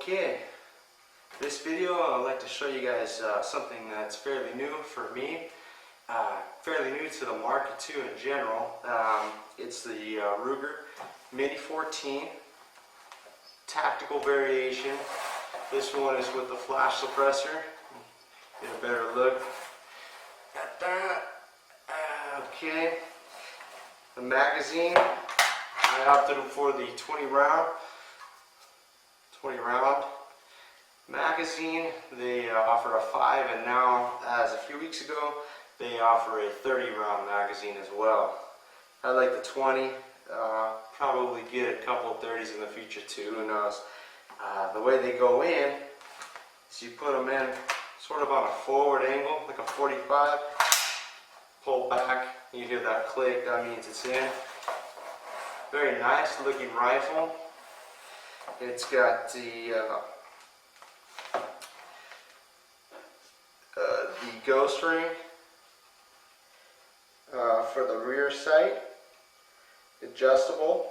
Okay, this video I'd like to show you guys something that's fairly new for me, fairly new to the market too in general. It's the Ruger Mini 14 tactical variation. This one is with the flash suppressor. Get a better look at that. Okay, the magazine, I opted for the 20 round magazine. They offer a 5, and now, as a few weeks ago, they offer a 30 round magazine as well. I like the 20, probably get a couple of 30s in the future too, who knows. The way they go in is you put them in sort of on a forward angle, like a 45, pull back, you hear that click, that means it's in. Very nice looking rifle. It's got the ghost ring for the rear sight, adjustable.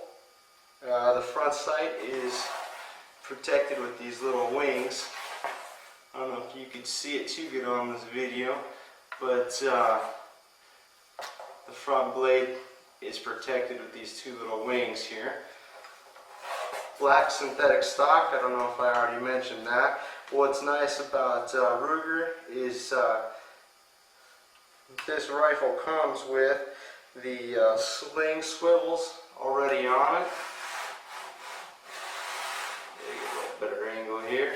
The front sight is protected with these little wings. I don't know if you can see it too good on this video, but the front blade is protected with these two little wings here. Black synthetic stock, I don't know if I already mentioned that. What's nice about Ruger is this rifle comes with the sling swivels already on it. Get a little better angle here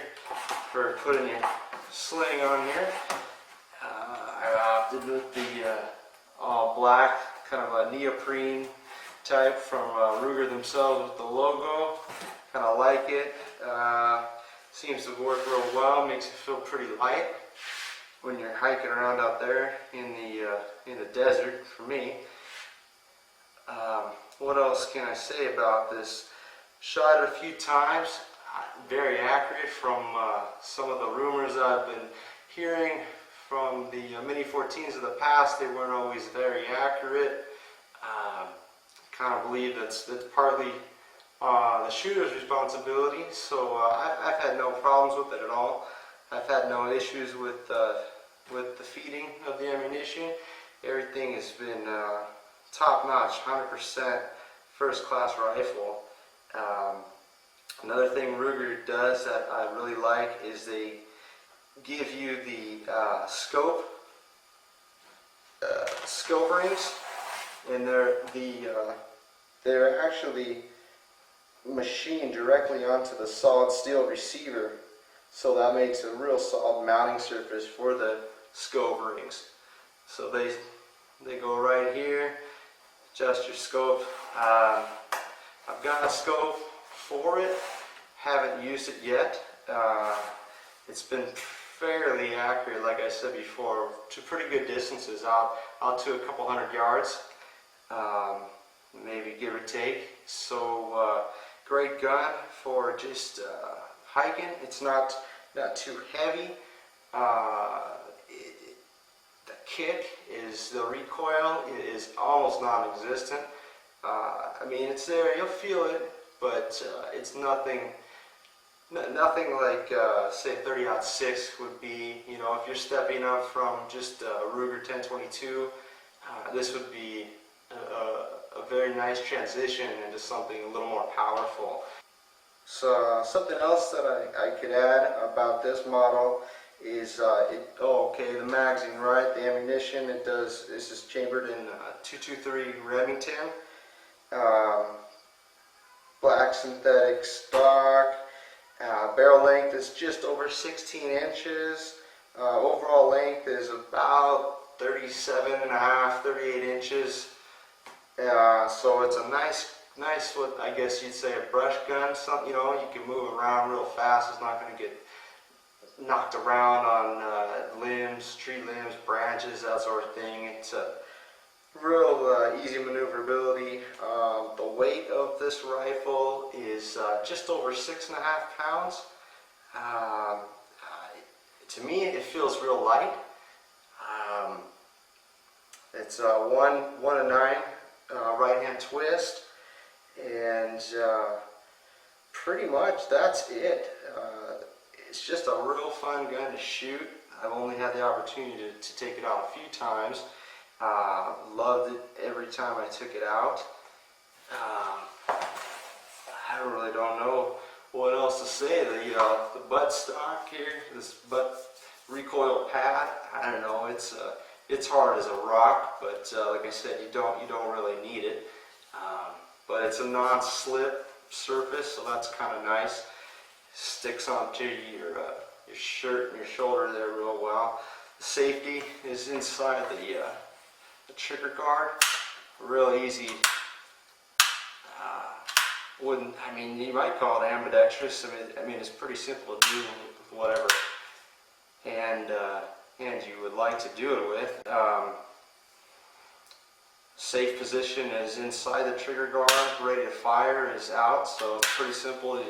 for putting your sling on here. I opted with the all black, kind of a neoprene type from Ruger themselves with the logo. Kind of like it. Seems to work real well. Makes you feel pretty light when you're hiking around out there in the desert. For me. What else can I say about this? Shot it a few times. Very accurate from some of the rumors I've been hearing from the Mini 14s of the past. They weren't always very accurate. Kind of believe that's partly the shooter's responsibility. So I've had no problems with it at all. I've had no issues with the feeding of the ammunition. Everything has been top-notch, 100% first-class rifle. Another thing Ruger does that I really like is they give you the scope rings, and they're actually machined directly onto the solid steel receiver, so that makes a real solid mounting surface for the scope rings. So they go right here. Adjust your scope. I've got a scope for it. Haven't used it yet. It's been fairly accurate, like I said before, to pretty good distances, out to a couple hundred yards, maybe give or take. So great gun for just hiking. It's not too heavy. The kick is, the recoil is almost non-existent. I mean, it's there, you'll feel it, but it's nothing like say 30-06 would be. You know, if you're stepping up from just Ruger 1022, this would be a very nice transition into something a little more powerful. So something else that I could add about this model is the magazine, right? The ammunition, this is chambered in 223 Remington, black synthetic stock. Barrel length is just over 16 inches. Overall length is about 37.5, 38 inches. So it's a nice nice, what I guess you'd say a brush gun. Something, you know, you can move around real fast. It's not going to get knocked around on limbs, tree limbs, branches, that sort of thing. It's a real easy maneuverability. The weight of this rifle is just over 6.5 pounds. To me, it feels real light. It's 1 to 9 right hand twist, and pretty much that's it. It's just a real fun gun to shoot. I've only had the opportunity to take it out a few times. Loved it every time I took it out. I really don't know what else to say. The butt stock here, this butt recoil pad, I don't know. It's hard as a rock, but like I said, you don't really need it. But it's a non-slip surface, so that's kind of nice. Sticks onto your shirt and your shoulder there real well. The safety is inside the trigger guard. Real easy. I mean, you might call it ambidextrous. I mean, it's pretty simple to do with whatever hand you would like to do it with. Safe position is inside the trigger guard. Ready to fire is out, so it's pretty simple.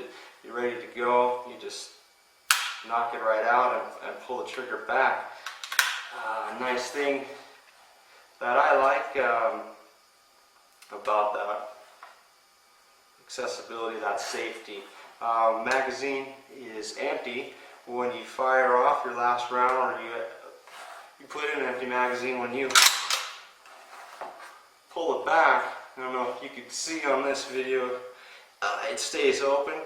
You're ready to go. You just knock it right out and pull the trigger back. Nice thing that I like about that accessibility, that safety. Magazine is empty when you fire off your last round, or you put in an empty magazine when you pull it back. I don't know if you could see on this video, it stays open,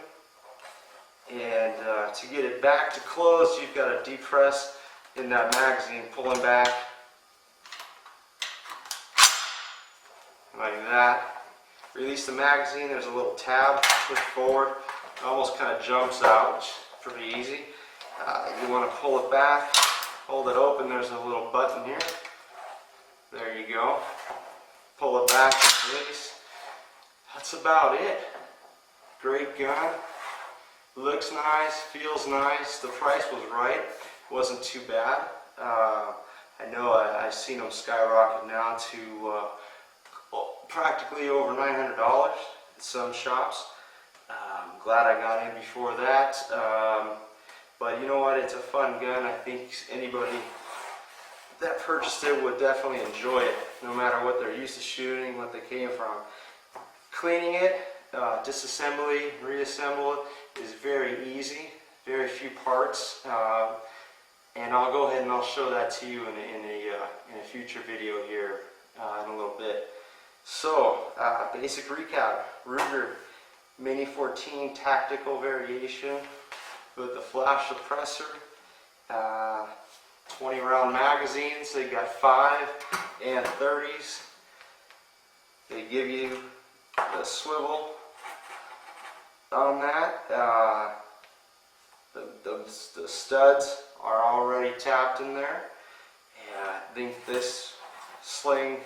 and to get it back to close, you've got to depress in that magazine, pulling back like that. Release the magazine, there's a little tab, push forward, it almost kind of jumps out, which is pretty easy. You want to pull it back, hold it open, there's a little button here. There you go. Pull it back and release. That's about it. Great gun. Looks nice, feels nice. The price was right. Wasn't too bad. I know I've seen them skyrocket now to practically over $900 at some shops. I'm glad I got in before that. But you know what? It's a fun gun. I think anybody that purchased it would definitely enjoy it, no matter what they're used to shooting, what they came from. Cleaning it, disassembly, reassemble it is very easy. Very few parts, and I'll go ahead and I'll show that to you in a future video here in a little bit. So, basic recap: Ruger Mini 14 tactical variation with the flash suppressor, 20 round magazines. They got 5 and 30s. They give you the swivel on that. The studs are already tapped in there. And I think this sling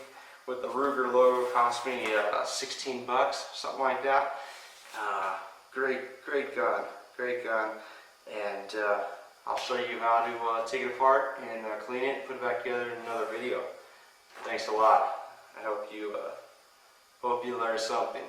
with the Ruger logo cost me 16 bucks, something like that. Great gun, and I'll show you how to take it apart and clean it and put it back together in another video. Thanks a lot. I hope you learned something.